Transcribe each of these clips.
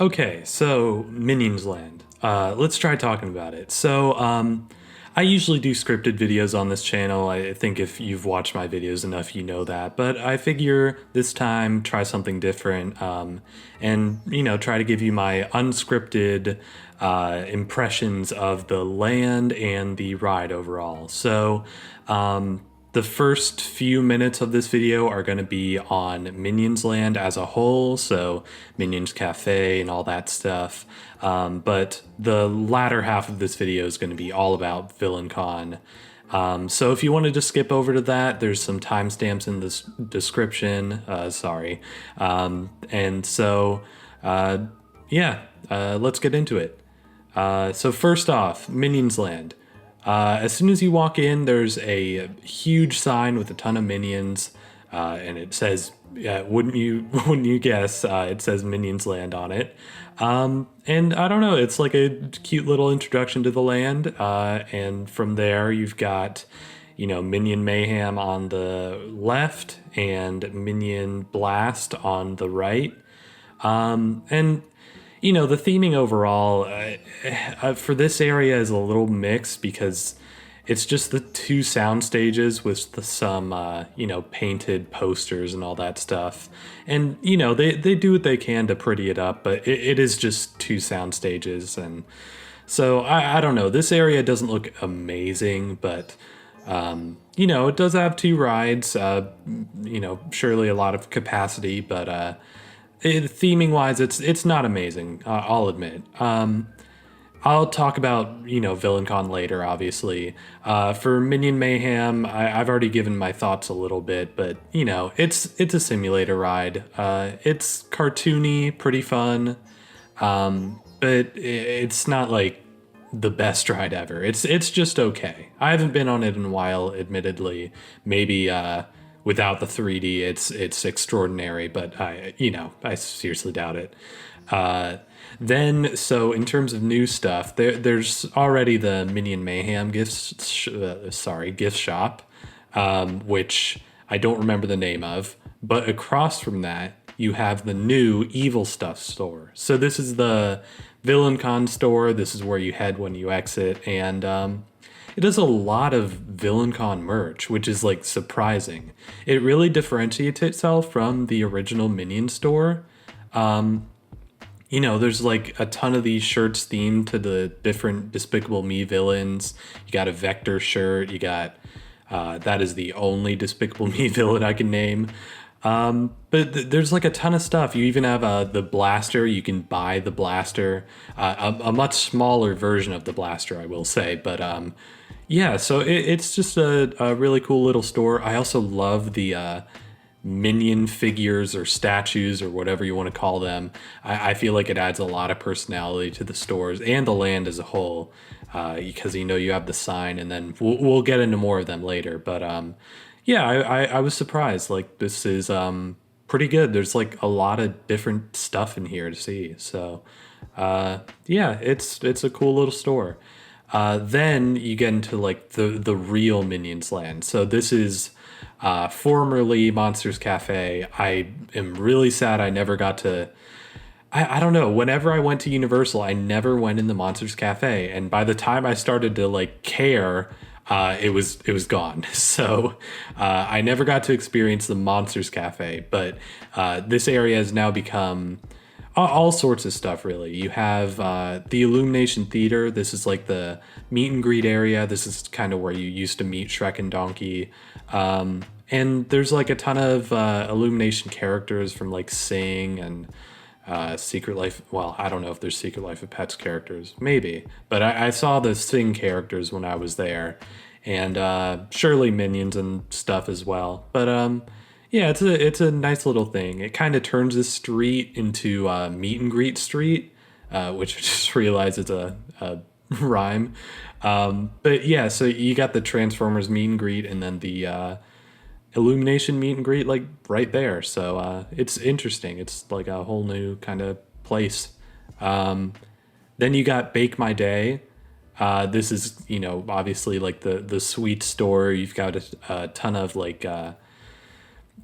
Okay, so Minions Land. Let's try talking about it. I usually do scripted videos on this channel. I think if you've watched my videos enough, you know that. But I figure this time try something different, and try to give you my unscripted impressions of the land and the ride overall. The first few minutes of this video are going to be on Minions Land as a whole, so Minions Cafe and all that stuff. But the latter half of this video is going to be all about VillainCon. So if you wanted to skip over to that, there's some timestamps in this description. Sorry. And so, yeah, let's get into it. So first off, Minions Land. As soon as you walk in, there's a huge sign with a ton of minions, and it says, wouldn't you wouldn't you guess, it says Minions Land on it. And I don't know, it's like a cute little introduction to the land, and from there you've got, Minion Mayhem on the left and Minion Blast on the right. And the theming overall for this area is a little mixed because it's just the two sound stages with some, painted posters and all that stuff. And, they do what they can to pretty it up, but it is just two sound stages. And so I don't know. This area doesn't look amazing, but, it does have two rides, surely a lot of capacity, but, theming wise, it's not amazing. I'll admit. I'll talk about VillainCon later, obviously. For Minion Mayhem, I've already given my thoughts a little bit, but it's a simulator ride. It's cartoony, pretty fun, but it's not like the best ride ever. It's just okay. I haven't been on it in a while, admittedly. Maybe without the 3D, it's extraordinary, but I seriously doubt it. So in terms of new stuff, there's already the Minion Mayhem gift shop, which I don't remember the name of. But across from that, you have the new Evil Stuff store. So this is the VillainCon store. This is where you head when you exit, and it does a lot of VillainCon merch, which is like surprising. It really differentiates itself from the original Minion store. There's like a ton of these shirts themed to the different Despicable Me villains. You got a Vector shirt. You got that is the only Despicable Me villain I can name. There's like a ton of stuff. You even have the blaster. You can buy the blaster, a much smaller version of the blaster, I will say. But yeah, so it's just a really cool little store. I also love the minion figures or statues or whatever you want to call them. I feel like it adds a lot of personality to the stores and the land as a whole, because you have the sign, and then we'll get into more of them later. But yeah, I was surprised. Like, this is pretty good. There's like a lot of different stuff in here to see. So yeah, it's a cool little store. Then you get into like the real Minions Land. So this is formerly Monsters Cafe. I am really sad I never got to. I don't know. Whenever I went to Universal, I never went in the Monsters Cafe, and by the time I started to like care, it was gone. So I never got to experience the Monsters Cafe. But this area has now become all sorts of stuff, really. You have the Illumination Theater. This is like the meet and greet area. This is kind of where you used to meet Shrek and Donkey. And there's like a ton of Illumination characters from like Sing and Secret Life. Well, I don't know if there's Secret Life of Pets characters. Maybe. But I saw the Sing characters when I was there. And surely Minions and stuff as well. But yeah, it's a nice little thing. It kind of turns the street into Meet and Greet Street, which I just realized is a rhyme. But yeah, so you got the Transformers Meet and Greet, and then the Illumination Meet and Greet, like right there. So it's interesting. It's like a whole new kind of place. Then you got Bake My Day. This is, obviously like the sweet store. You've got a ton of like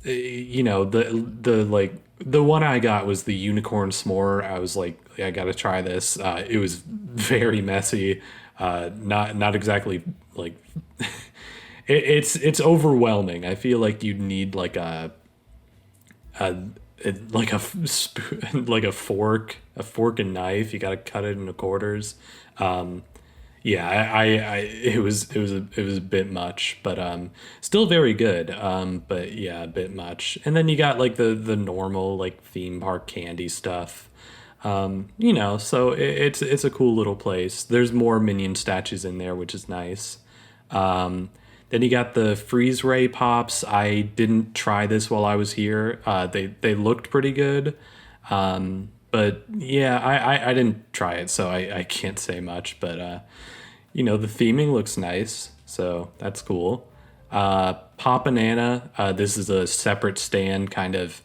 the like the one I got was the unicorn s'more. I was like, I gotta try this. It was very messy. Not exactly like it's overwhelming. I feel like you'd need like a like a spoon, like a fork and knife. You gotta cut it into quarters. Yeah, it was a bit much, but still very good. But yeah, a bit much. And then you got like the normal like theme park candy stuff. So it's a cool little place. There's more minion statues in there, which is nice. Then you got the freeze ray pops. I didn't try this while I was here. They looked pretty good. But yeah, I didn't try it, so I can't say much. But the theming looks nice, so that's cool. Pop Banana. This is a separate stand, kind of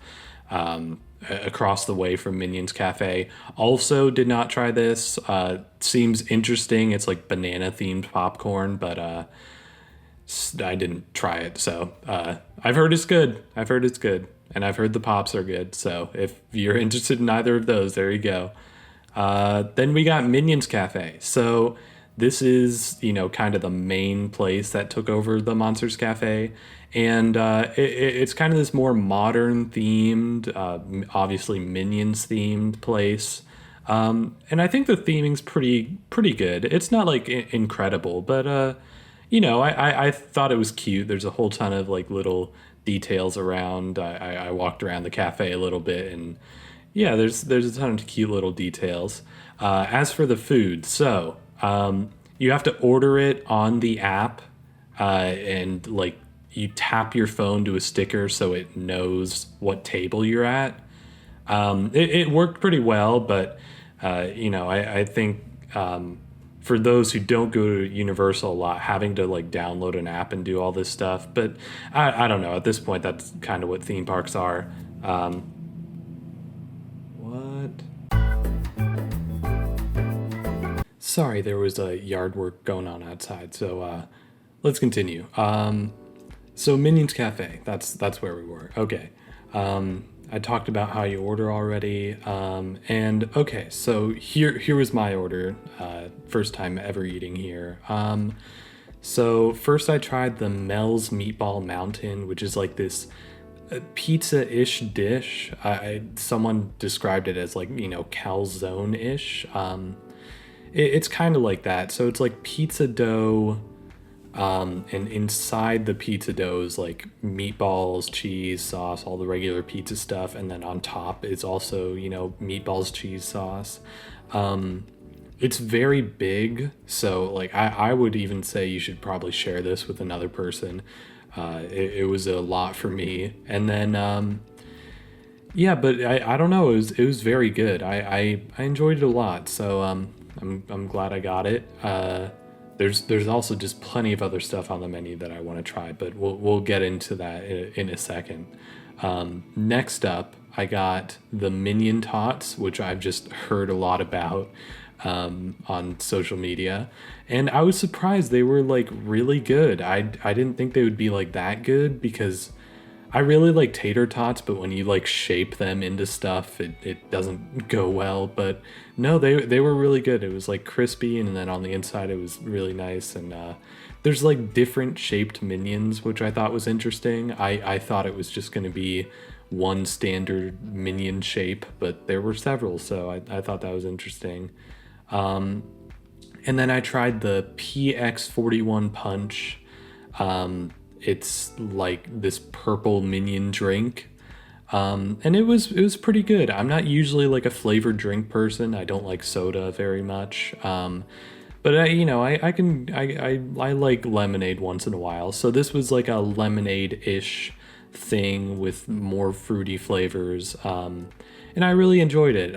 across the way from Minions Cafe. Also, did not try this. Seems interesting. It's like banana themed popcorn, but I didn't try it. So I've heard it's good. And I've heard the pops are good. So if you're interested in either of those, there you go. Then we got Minions Cafe. So this is, kind of the main place that took over the Monsters Cafe. And it's kind of this more modern themed, obviously Minions themed place. And I think the theming's pretty good. It's not like incredible, but I thought it was cute. There's a whole ton of like little details around. I walked around the cafe a little bit, and yeah, there's a ton of cute little details. As for the food, so you have to order it on the app, and like you tap your phone to a sticker so it knows what table you're at. It worked pretty well, but I think for those who don't go to Universal a lot, having to like download an app and do all this stuff. But I don't know. At this point, that's kind of what theme parks are. What? Sorry, there was a yard work going on outside. So let's continue. So Minions Cafe, that's where we were. Okay. I talked about how you order already. And okay, so here was my order. First time ever eating here. So first I tried the Mel's Meatball Mountain, which is like this pizza-ish dish. Someone described it as like, calzone-ish. It's kind of like that. So it's like pizza dough. And inside the pizza dough is like meatballs, cheese, sauce, all the regular pizza stuff. And then on top is also, meatballs, cheese, sauce. It's very big. So like, I would even say you should probably share this with another person. It was a lot for me. And then, yeah, but I don't know. It was very good. I enjoyed it a lot. So, I'm glad I got it. There's also just plenty of other stuff on the menu that I want to try, but we'll get into that in a second. Next up, I got the Minion Tots, which I've just heard a lot about on social media, and I was surprised they were like really good. I didn't think they would be like that good because I really like tater tots, but when you like shape them into stuff, it doesn't go well. But no, they were really good. It was like crispy, and then on the inside it was really nice. And there's like different shaped minions, which I thought was interesting. I thought it was just going to be one standard minion shape, but there were several, so I thought that was interesting. And then I tried the PX41 Punch. It's like this purple minion drink. And it was pretty good. I'm not usually like a flavored drink person. I don't like soda very much. But I like lemonade once in a while. So this was like a lemonade-ish thing with more fruity flavors. And I really enjoyed it.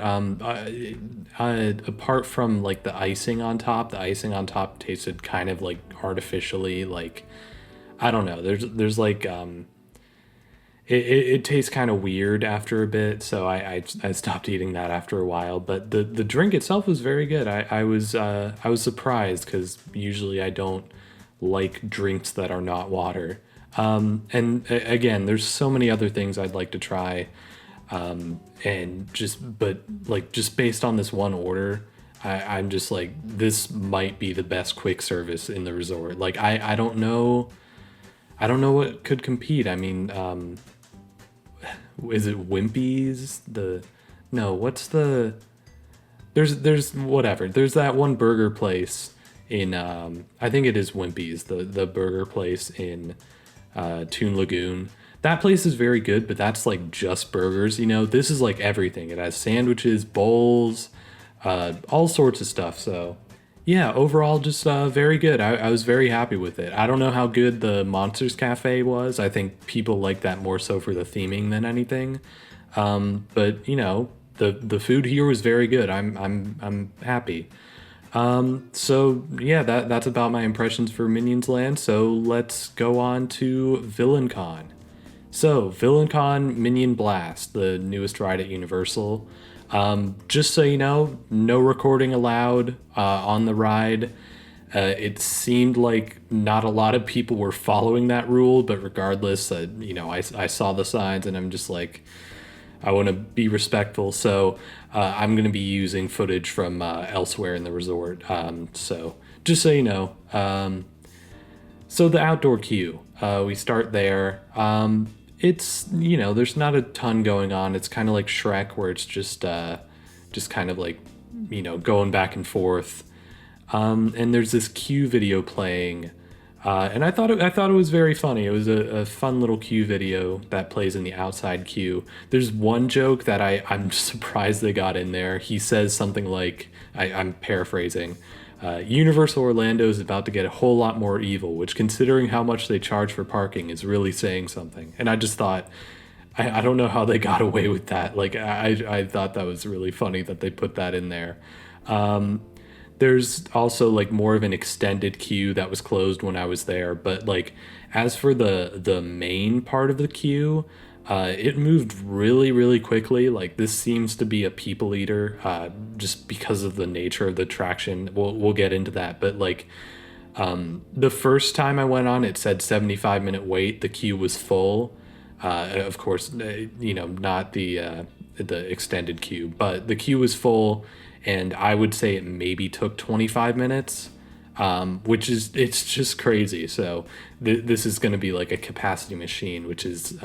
Apart from like the icing on top tasted kind of like artificially like, I don't know. There's like it tastes kind of weird after a bit, so I stopped eating that after a while. But the drink itself was very good. I was surprised because usually I don't like drinks that are not water. And again, there's so many other things I'd like to try. And just based on this one order, I'm just like, this might be the best quick service in the resort. Like, I don't know what could compete. I mean, is it Wimpy's? No, what's the, there's whatever. There's that one burger place in, I think it is Wimpy's, the burger place in Toon Lagoon. That place is very good, but that's like just burgers, you know? This is like everything. It has sandwiches, bowls, all sorts of stuff. So, yeah, overall, just very good. I was very happy with it. I don't know how good the Monsters Cafe was. I think people like that more so for the theming than anything. But you know, the food here was very good. I'm happy. So yeah, that's about my impressions for Minions Land. So let's go on to VillainCon. So, VillainCon Minion Blast, the newest ride at Universal. Just so you know, no recording allowed on the ride. It seemed like not a lot of people were following that rule, but regardless, you know, I saw the signs and I'm just like, I want to be respectful. So I'm going to be using footage from elsewhere in the resort. So just so you know. So the outdoor queue, we start there. It's, you know, there's not a ton going on. It's kind of like Shrek, where it's just kind of like, you know, going back and forth. And there's this queue video playing, and I thought it was very funny. It was a fun little queue video that plays in the outside queue. There's one joke that I'm surprised they got in there. He says something like, I'm paraphrasing. Universal Orlando is about to get a whole lot more evil, which, considering how much they charge for parking, is really saying something. And I just thought, I don't know how they got away with that. Like, I thought that was really funny that they put that in there. There's also like more of an extended queue that was closed when I was there. But like, as for the main part of the queue, it moved really, really quickly. Like, this seems to be a people eater, just because of the nature of the attraction. We'll get into that. But like, the first time I went on, it said 75-minute wait. The queue was full. Of course, you know, not the extended queue, but the queue was full, and I would say it maybe took 25 minutes. It's just crazy. So this is going to be like a capacity machine, which is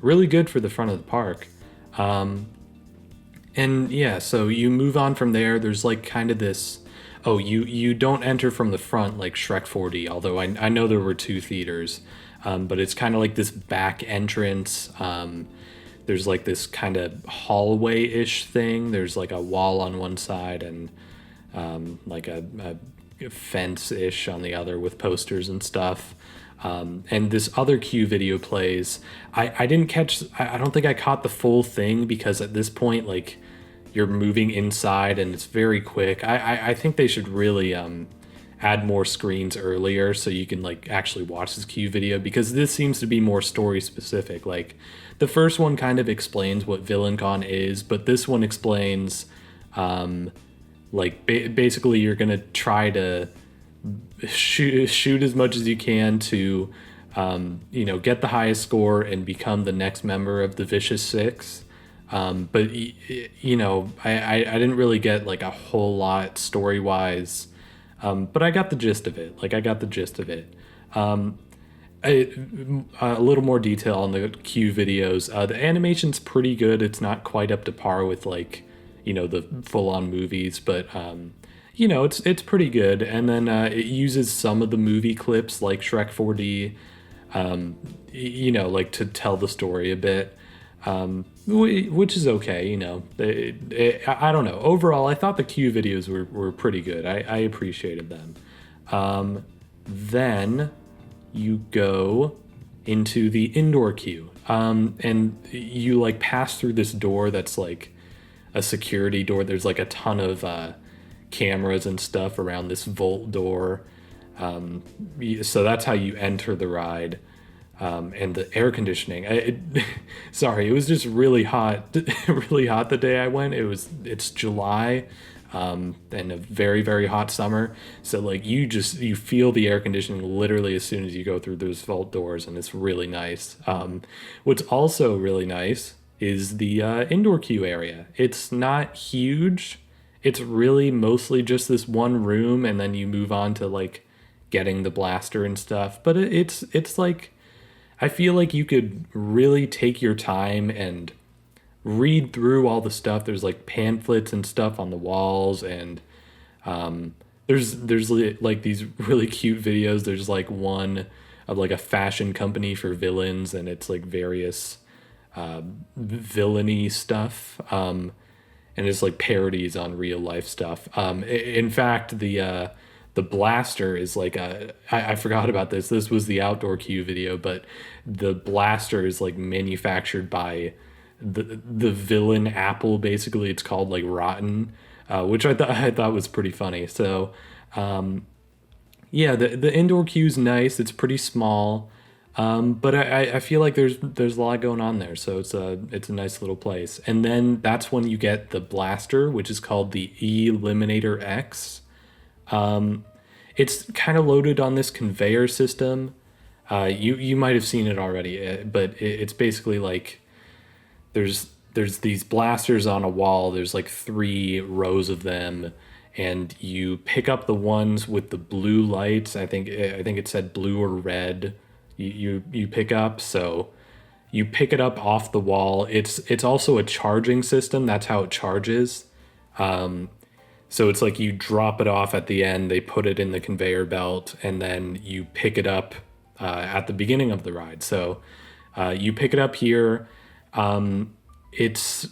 really good for the front of the park. And yeah, so you move on from there. There's like kind of this. Oh, you don't enter from the front like Shrek 4D, although I know there were two theaters, but it's kind of like this back entrance. There's like this kind of hallway-ish thing. There's like a wall on one side and like a fence-ish on the other with posters and stuff. And this other queue video plays. I didn't catch, I don't think I caught the full thing, because at this point, like, you're moving inside and it's very quick. I think they should really add more screens earlier so you can like actually watch this queue video, because this seems to be more story specific. Like, the first one kind of explains what VillainCon is, but this one explains basically you're gonna try to shoot as much as you can to you know, get the highest score and become the next member of the Vicious Six. But you know, I didn't really get like a whole lot story wise, but I got the gist of it. A little more detail on the queue videos. The animation's pretty good. It's not quite up to par with like, you know, the full-on movies, but you know, it's pretty good. And then it uses some of the movie clips like Shrek 4D, you know, like to tell the story a bit, which is okay. You know, I don't know. Overall, I thought the queue videos were pretty good. I appreciated them. Then you go into the indoor queue, and you like pass through this door that's like a security door. There's like a ton of cameras and stuff around this vault door, so that's how you enter the ride. And the air conditioning, sorry, it was just really hot really hot the day I went. It's July, and a very, very hot summer, so like you feel the air conditioning literally as soon as you go through those vault doors, and it's really nice. What's also really nice is the indoor queue area. It's not huge. It's really mostly just this one room, and then you move on to like getting the blaster and stuff. But it's like I feel like you could really take your time and read through all the stuff. There's like pamphlets and stuff on the walls, and there's like these really cute videos. There's like one of like a fashion company for villains, and it's like various villainy stuff. And it's like parodies on real life stuff. In fact, the blaster is like I forgot about this. This was the outdoor queue video, but the blaster is like manufactured by the villain Apple. Basically, it's called like Rotten, which I thought was pretty funny. So yeah, the indoor queue's nice. It's pretty small. But I feel like there's a lot going on there, so it's a nice little place. And then that's when you get the blaster, which is called the Eliminator X. It's kind of loaded on this conveyor system. You might have seen it already, but it's basically like there's these blasters on a wall. There's like 3 rows of them, and you pick up the ones with the blue lights. I think it said blue or red. You pick up, so you pick it up off the wall. It's also a charging system. That's how it charges. So it's like you drop it off at the end, they put it in the conveyor belt, and then you pick it up at the beginning of the ride. So you pick it up here. It's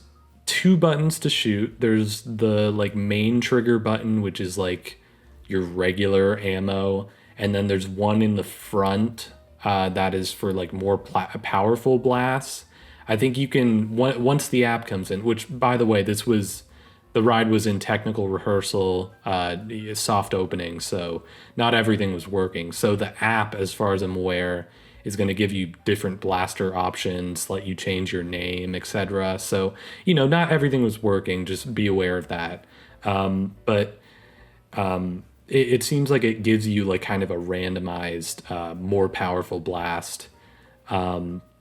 2 buttons to shoot. There's the like main trigger button, which is like your regular ammo, and then there's one in the front that is for like more powerful blasts. I think you can once the app comes in, which by the way, the ride was in technical rehearsal, soft opening, so not everything was working. So the app, as far as I'm aware, is going to give you different blaster options, let you change your name, etc. So, not everything was working, just be aware of that. But it seems like it gives you like kind of a randomized, more powerful blast.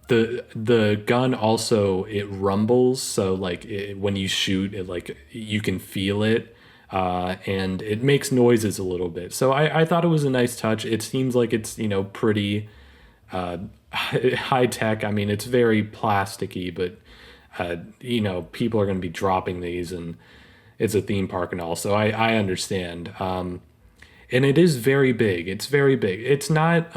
The gun also, it rumbles, so like when you shoot it, like you can feel it, and it makes noises a little bit. So I thought it was a nice touch. It seems like it's pretty high tech. I mean, it's very plasticky, but people are going to be dropping these, and it's a theme park and all, so I understand. And it is very big. It's very big. It's not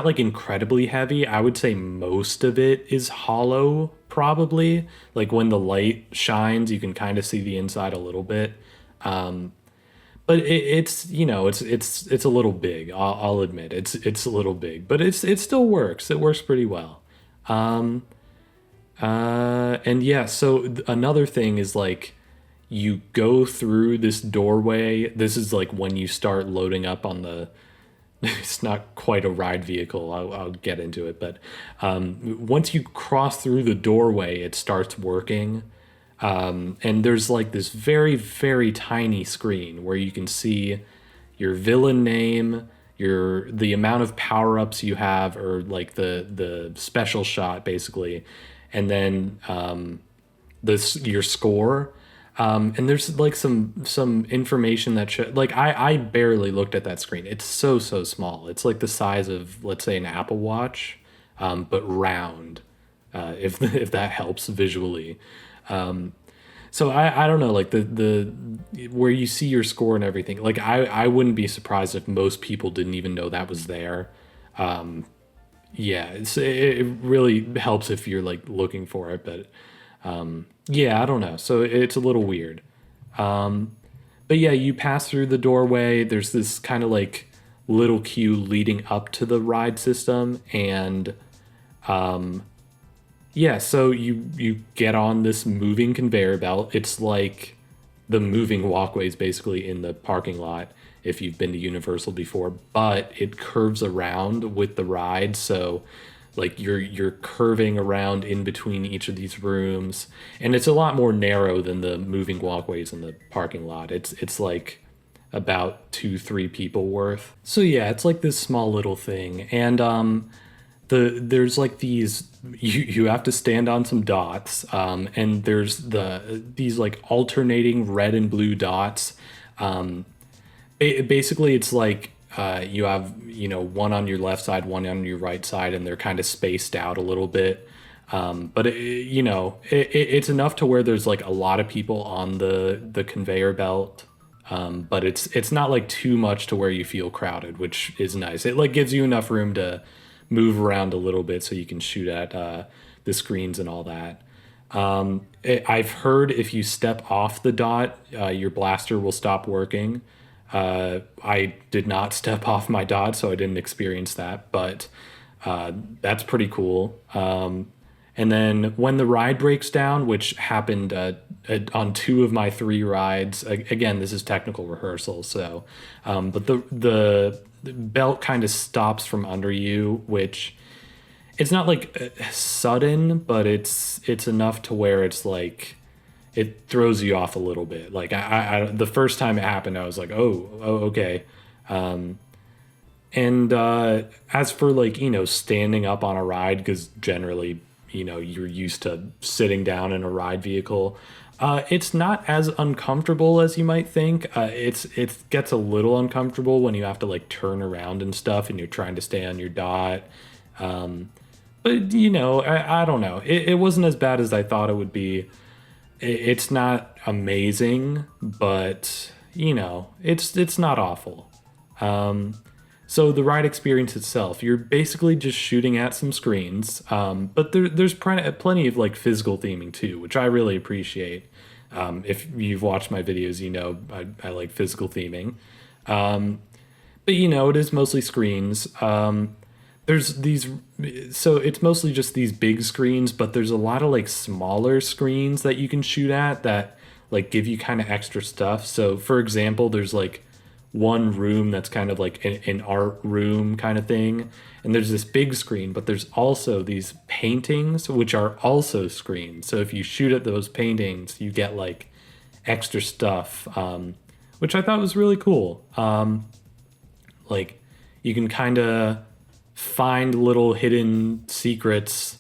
like incredibly heavy. I would say most of it is hollow, probably. Like when the light shines, you can kind of see the inside a little bit. But it's a little big. I'll admit it's a little big, but it still works. It works pretty well. And yeah, so another thing is like you go through this doorway. This is like when you start loading up on the. It's not quite a ride vehicle. I'll get into it, but once you cross through the doorway, it starts working. And there's like this very, very tiny screen where you can see your villain name, the amount of power-ups you have, or like the special shot basically, and then your score. And there's like some information that like I barely looked at that screen. It's so small. It's like the size of, let's say, an Apple Watch, but round, if that helps visually. So I don't know, like the where you see your score and everything. Like I wouldn't be surprised if most people didn't even know that was there. Yeah, it really helps if you're like looking for it, but. Yeah, I don't know. So it's a little weird. But yeah, you pass through the doorway. There's this kind of like little queue leading up to the ride system. And yeah, so you get on this moving conveyor belt. It's like the moving walkways basically in the parking lot if you've been to Universal before. But it curves around with the ride. So like you're curving around in between each of these rooms, and it's a lot more narrow than the moving walkways in the parking lot. It's like about 2-3 people worth. So yeah, it's like this small little thing, and there's like these, you have to stand on some dots, and there's these like alternating red and blue dots. Basically it's like you have, one on your left side, one on your right side, and they're kind of spaced out a little bit. But it's enough to where there's like a lot of people on the conveyor belt. But it's not like too much to where you feel crowded, which is nice. It like gives you enough room to move around a little bit so you can shoot at the screens and all that. I've heard if you step off the dot, your blaster will stop working. I did not step off my dot, so I didn't experience that, but that's pretty cool. And then when the ride breaks down, which happened on two of my three rides, again, this is technical rehearsal, so, but the belt kind of stops from under you, which it's not like sudden, but it's enough to where it's like it throws you off a little bit. Like the first time it happened, I was like, oh, okay. And as for like, standing up on a ride, because generally, you're used to sitting down in a ride vehicle. It's not as uncomfortable as you might think. It gets a little uncomfortable when you have to like turn around and stuff and you're trying to stay on your dot. But I don't know. It wasn't as bad as I thought it would be. It's not amazing, but it's not awful. So the ride experience itself, you're basically just shooting at some screens, but there's plenty of like physical theming too, which I really appreciate. If you've watched my videos, I like physical theming. But it is mostly screens. There's these, so it's mostly just these big screens, but there's a lot of like smaller screens that you can shoot at that like give you kind of extra stuff. So for example, there's like one room that's kind of like an art room kind of thing, and there's this big screen, but there's also these paintings which are also screens. So if you shoot at those paintings, you get like extra stuff, which I thought was really cool. Like you can kind of find little hidden secrets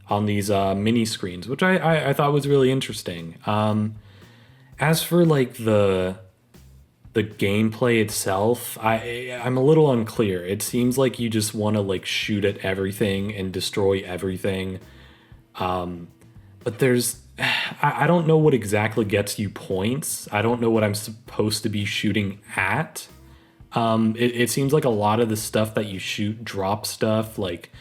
on these mini screens, which I thought was really interesting. As for like the gameplay itself, I'm a little unclear. It seems like you just want to like shoot at everything and destroy everything. But there's I don't know what exactly gets you points. I don't know what I'm supposed to be shooting at. It seems like a lot of the stuff that you shoot drop stuff like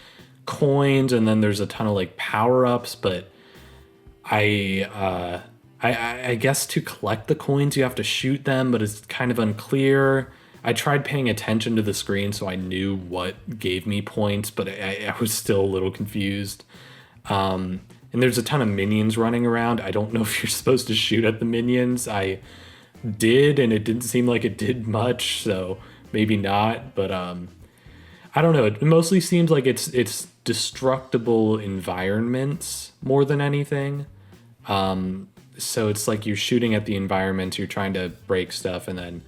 coins, and then there's a ton of like power-ups, but I guess to collect the coins you have to shoot them, but it's kind of unclear. I tried paying attention to the screen so I knew what gave me points, but I was still a little confused. And there's a ton of minions running around. I don't know if you're supposed to shoot at the minions. I did, and it didn't seem like it did much, so maybe not. But I don't know. It mostly seems like it's destructible environments more than anything. So it's like you're shooting at the environment, you're trying to break stuff, and then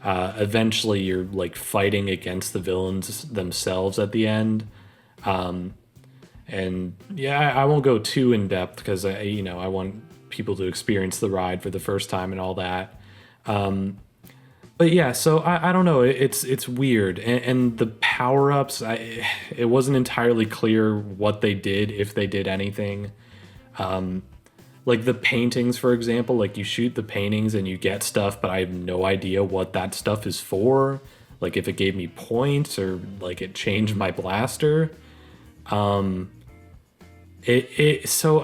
eventually you're like fighting against the villains themselves at the end. And yeah, I won't go too in depth because I want people to experience the ride for the first time and all that. But yeah, so I don't know. It's weird, and the power ups, it wasn't entirely clear what they did, if they did anything. Like the paintings, for example, like you shoot the paintings and you get stuff, but I have no idea what that stuff is for. Like if it gave me points or like it changed my blaster. So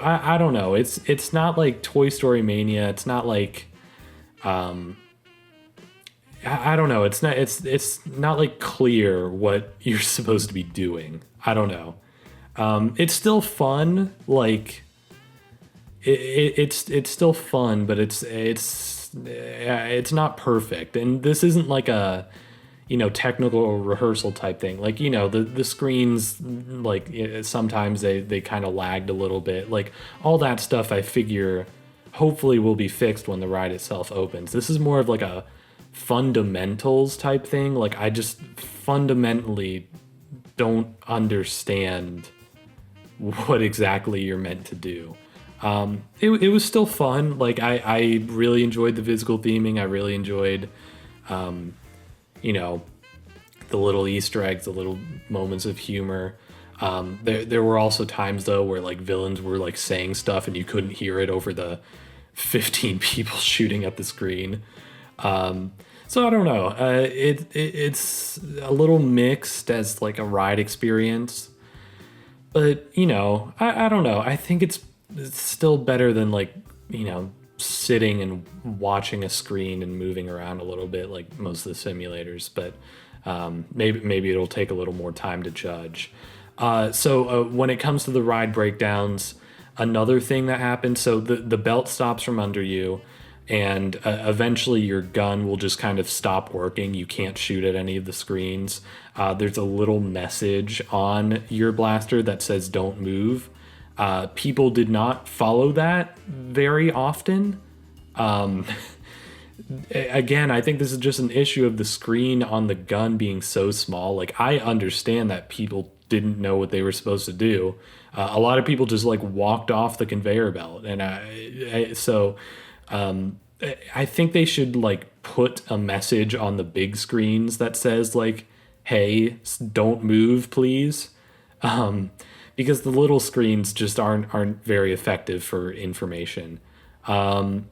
I don't know. It's not like Toy Story Mania. It's not like, I don't know. It's not like clear what you're supposed to be doing. I don't know. It's still fun. Like it's still fun, but it's not perfect. And this isn't like a, technical rehearsal type thing. Like, the screens, like sometimes they kind of lagged a little bit. Like all that stuff I figure hopefully will be fixed when the ride itself opens. This is more of like a fundamentals type thing. Like I just fundamentally don't understand what exactly you're meant to do. It was still fun. Like I really enjoyed the physical theming. I really enjoyed, you know, the little Easter eggs, the little moments of humor. There were also times though where like villains were like saying stuff and you couldn't hear it over the 15 people shooting at the screen. So I don't know. It's a little mixed as like a ride experience, but you know, I don't know. I think it's still better than like, you know, sitting and watching a screen and moving around a little bit like most of the simulators. But maybe it'll take a little more time to judge. So when it comes to the ride breakdowns, another thing that happens, so the belt stops from under you, and eventually your gun will just kind of stop working. You can't shoot at any of the screens. There's a little message on your blaster that says "Don't move." People did not follow that very often. Again, I think this is just an issue of the screen on the gun being so small. Like, I understand that people didn't know what they were supposed to do. A lot of people just like walked off the conveyor belt, and I think they should like put a message on the big screens that says like, "Hey, don't move, please," because the little screens just aren't very effective for information. So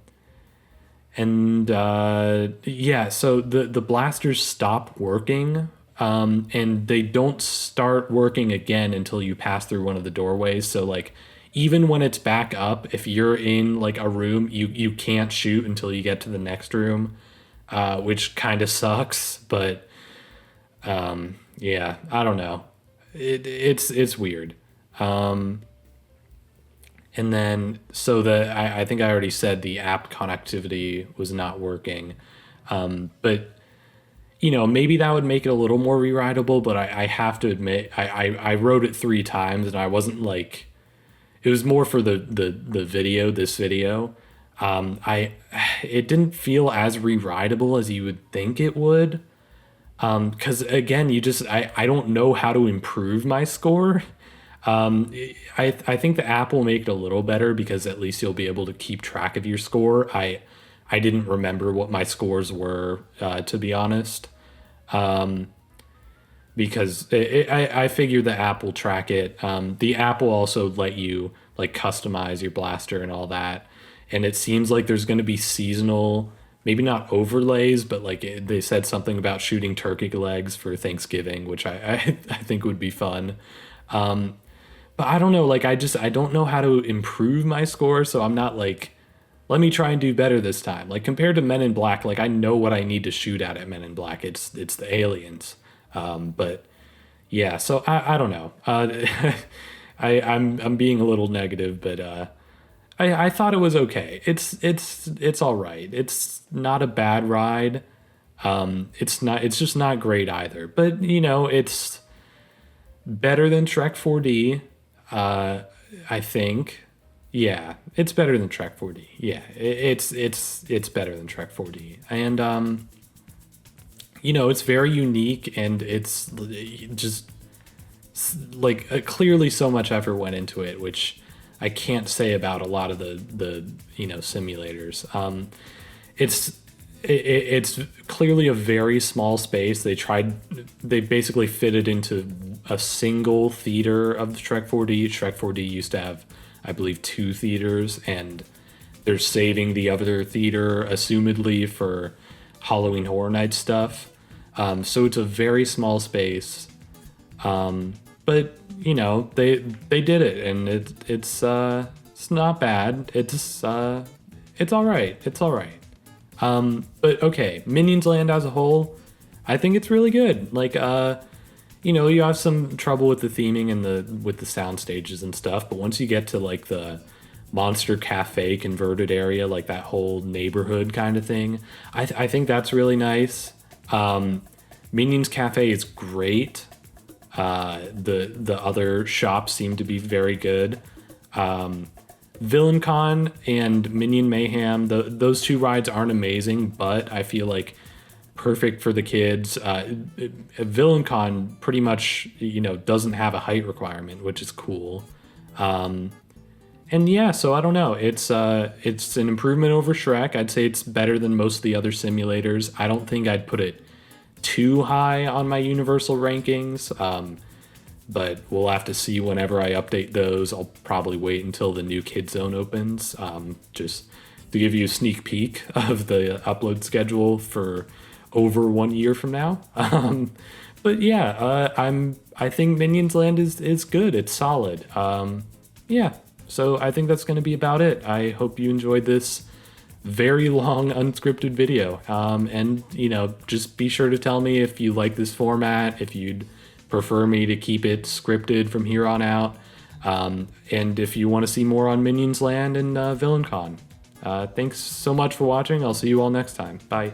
the blasters stop working, and they don't start working again until you pass through one of the doorways. So like, even when it's back up, if you're in like a room, you can't shoot until you get to the next room, which kind of sucks. But yeah, I don't know. It's weird. And then, so I think I already said the app connectivity was not working. But, you know, maybe that would make it a little more rewritable, but I have to admit, I wrote it 3 times and I wasn't like, it was more for the this video. It didn't feel as rewritable as you would think it would. Cause again, I don't know how to improve my score. I think the app will make it a little better because at least you'll be able to keep track of your score. I didn't remember what my scores were, to be honest. Because I figure the app will track it. The app will also let you like customize your blaster and all that. And it seems like there's going to be seasonal, maybe not overlays, but like they said something about shooting turkey legs for Thanksgiving, which I think would be fun. But I don't know, like I don't know how to improve my score, so I'm not like, let me try and do better this time. Like compared to Men in Black, like I know what I need to shoot at Men in Black. It's the aliens. But yeah, so I don't know. I'm being a little negative, but I thought it was okay. It's all right. It's not a bad ride. It's just not great either. But you know, it's better than Trek 4D. I think, yeah, it's better than Trek 4D. Yeah, it's better than Trek 4D, and you know, it's very unique, and it's just like clearly so much effort went into it, which I can't say about a lot of the you know simulators. It's clearly a very small space. They basically fitted into a single theater of the Trek 4D. Trek 4D used to have, I believe, 2 theaters, and they're saving the other theater, assumedly, for Halloween Horror Nights stuff. So it's a very small space. But, you know, they did it, and it's not bad. It's all right. It's all right. But okay, Minions Land as a whole, I think it's really good. Like, you know, you have some trouble with the theming and with the sound stages and stuff, but once you get to like the Monster Cafe converted area, like that whole neighborhood kind of thing, I think that's really nice. Minions Cafe is great. The other shops seem to be very good. VillainCon and Minion Mayhem, those 2 rides aren't amazing, but I feel like perfect for the kids. VillainCon pretty much, doesn't have a height requirement, which is cool. And yeah, so I don't know. It's an improvement over Shrek. I'd say it's better than most of the other simulators. I don't think I'd put it too high on my universal rankings. But we'll have to see whenever I update those. I'll probably wait until the new Kid Zone opens, just to give you a sneak peek of the upload schedule for over 1 year from now. But yeah, I think Minions Land is good. It's solid. Yeah, so I think that's going to be about it. I hope you enjoyed this very long unscripted video. And just be sure to tell me if you like this format, if you'd prefer me to keep it scripted from here on out, and if you want to see more on Minions Land and VillainCon. Thanks so much for watching. I'll see you all next time. Bye.